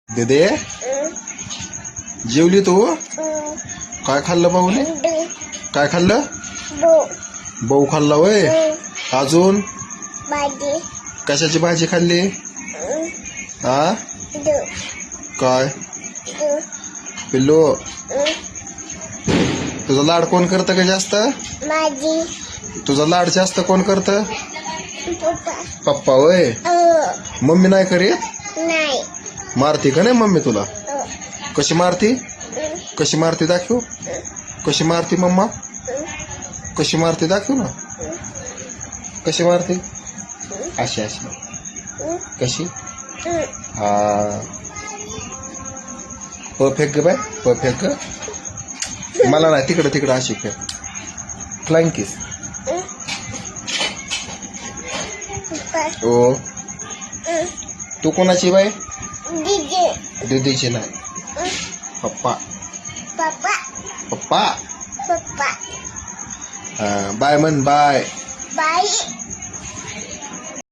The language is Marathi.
दे जेवली तू काय खाल्लं भाऊने काय खाल्लं भाऊ खाल्ला वय अजून कशाची भाजी खाल्ली हा काय पिल्लू तुझा लाड कोण करतं का जास्त तुझा लाड जास्त कोण करतं पप्पा वय मम्मी नाही करीत मारती का नाही मम्मी तुला कशी मारती दाखव कशी मारती मम्मा कशी मारती दाखव ना कशी मारती अशी अशी कशी हा परफेक्ट ग बाय परफेक्ट ग मला नाही तिकडं अशी फेक फ्लाइंग किस ओ तू कोणाची बाय दीदीची नाही पप्पा पप्पा बाय म्हण बाय